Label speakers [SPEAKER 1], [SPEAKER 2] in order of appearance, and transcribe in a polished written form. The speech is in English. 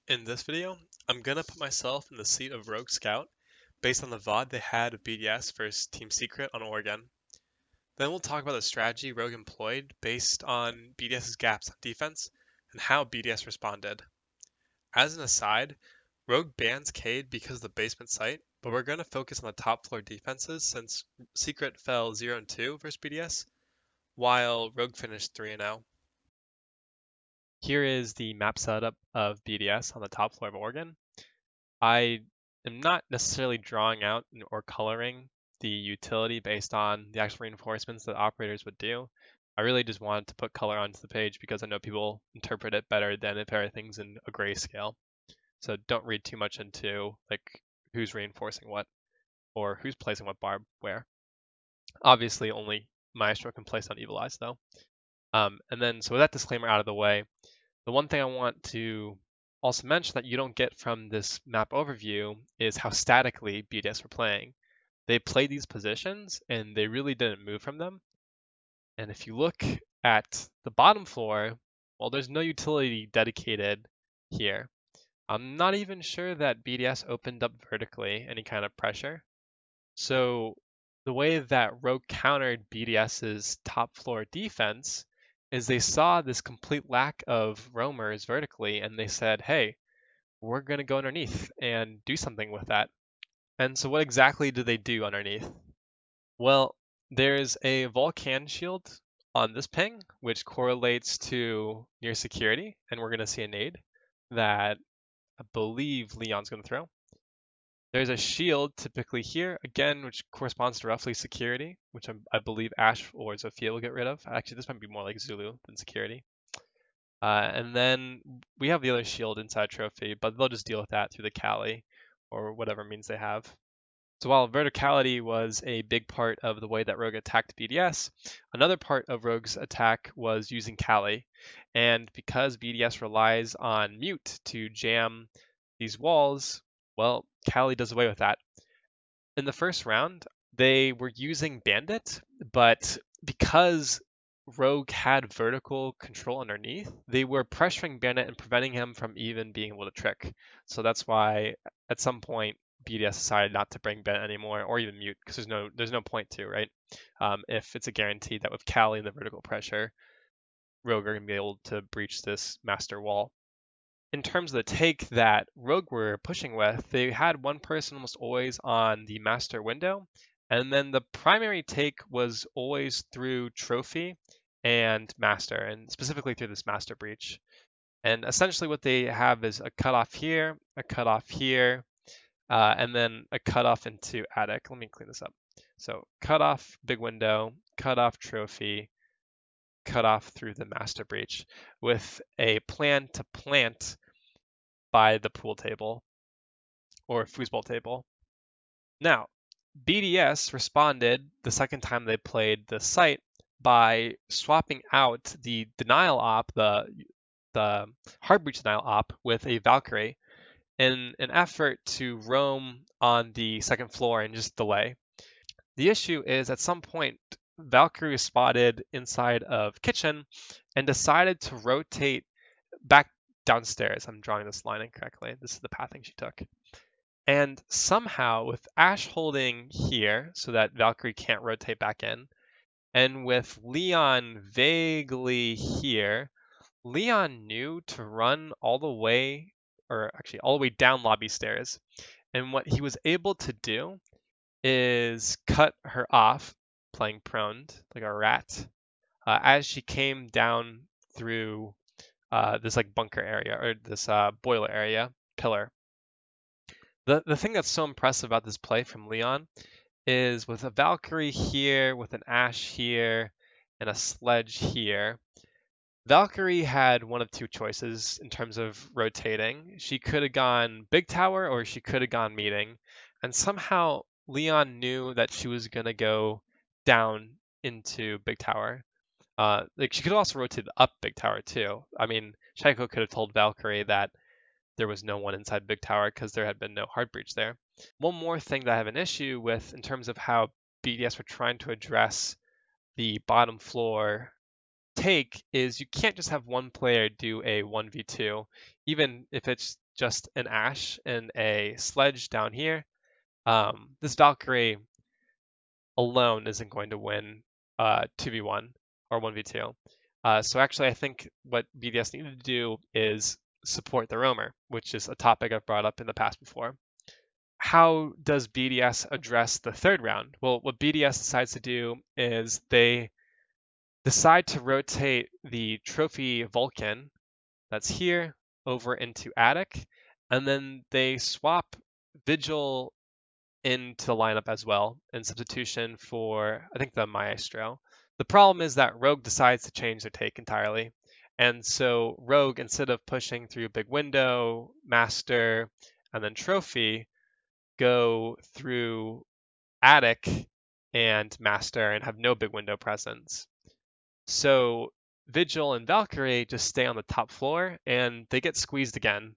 [SPEAKER 1] In this video, I'm gonna put myself in the seat of Rogue Scout based on the VOD they had of BDS versus Team Secret on Oregon. Then we'll talk about the strategy Rogue employed based on BDS's gaps on defense and how BDS responded. As an aside, Rogue bans Cade because of the basement site, but we're gonna focus on the top floor defenses since Secret fell 0-2 versus BDS, while Rogue finished 3-0. Here is the map setup of BDS on the top floor of Oregon. I am not necessarily drawing out or coloring the utility based on the actual reinforcements that operators would do. I really just wanted to put color onto the page because I know people interpret it better than if everything's in a grayscale. So don't read too much into like who's reinforcing what or who's placing what barb where. Obviously, only Maestro can place on Evil Eyes though. And then, so with that disclaimer out of the way, the one thing I want to also mention that you don't get from this map overview is how statically BDS were playing. They played these positions and they really didn't move from them. And if you look at the bottom floor, well, there's no utility dedicated here. I'm not even sure that BDS opened up vertically any kind of pressure. So the way that Rogue countered BDS's top floor defense is they saw this complete lack of roamers vertically and they said, hey, we're going to go underneath and do something with that. And so what exactly do they do underneath? Well, there's a Volcan shield on this ping, which correlates to near security, and we're going to see a nade that I believe Leon's going to throw. There's a shield typically here, again, which corresponds to roughly security, which I believe Ash or Zofia will get rid of. Actually, this might be more like Zulu than security. And then we have the other shield inside trophy, but they'll just deal with that through the Kali or whatever means they have. So while verticality was a big part of the way that Rogue attacked BDS, another part of Rogue's attack was using Kali. And because BDS relies on mute to jam these walls, well, Kali does away with that. In the first round, they were using Bandit, but because Rogue had vertical control underneath, they were pressuring Bandit and preventing him from even being able to trick. So that's why at some point BDS decided not to bring Bandit anymore or even mute because there's no point to, right? If it's a guarantee that with Kali and the vertical pressure, Rogue are going to be able to breach this master wall. In terms of the take that Rogue were pushing with, they had one person almost always on the master window, and then the primary take was always through trophy and master, and specifically through this master breach. And essentially what they have is a cutoff here, and then a cutoff into attic. Let me clean this up. So cutoff, big window, cutoff trophy, cutoff through the master breach with a plan to plant by the pool table or foosball table. Now, BDS responded the second time they played the site by swapping out the denial op, the hard breach denial op, with a Valkyrie in an effort to roam on the second floor and just delay. The issue is at some point, Valkyrie was spotted inside of kitchen and decided to rotate back downstairs. I'm drawing this line incorrectly. This is the pathing she took. And somehow, with Ash holding here so that Valkyrie can't rotate back in, and with Leon vaguely here, Leon knew to run all the way, or actually all the way down lobby stairs. And what he was able to do is cut her off, playing prone like a rat, as she came down through this like bunker area or this boiler area pillar. The thing that's so impressive about this play from Leon is with a Valkyrie here, with an Ash here, and a Sledge here. Valkyrie had one of two choices in terms of rotating. She could have gone big tower or she could have gone meeting. And somehow Leon knew that she was going to go down into big tower. Like she could have also rotated up big tower too. I mean, Shaiko could have told Valkyrie that there was no one inside big tower because there had been no hard breach there. One more thing that I have an issue with in terms of how BDS were trying to address the bottom floor take is you can't just have one player do a 1v2, even if it's
[SPEAKER 2] just an Ashe and a Sledge down here, this Valkyrie alone isn't going to win 2v1 or 1v2. So actually, I think what BDS needed to do is support the roamer, which is a topic I've brought up in the past before. How does BDS address the third round? Well, what BDS decides to do is they decide to rotate the trophy Vulcan that's here over into Attic, and then they swap Vigil into the lineup as well in substitution for, I think, the Maestro. The problem is that Rogue decides to change their take entirely. And so Rogue, instead of pushing through Big Window, Master, and then Trophy, go through Attic and Master and have no Big Window presence. So Vigil and Valkyrie just stay on the top floor and they get squeezed again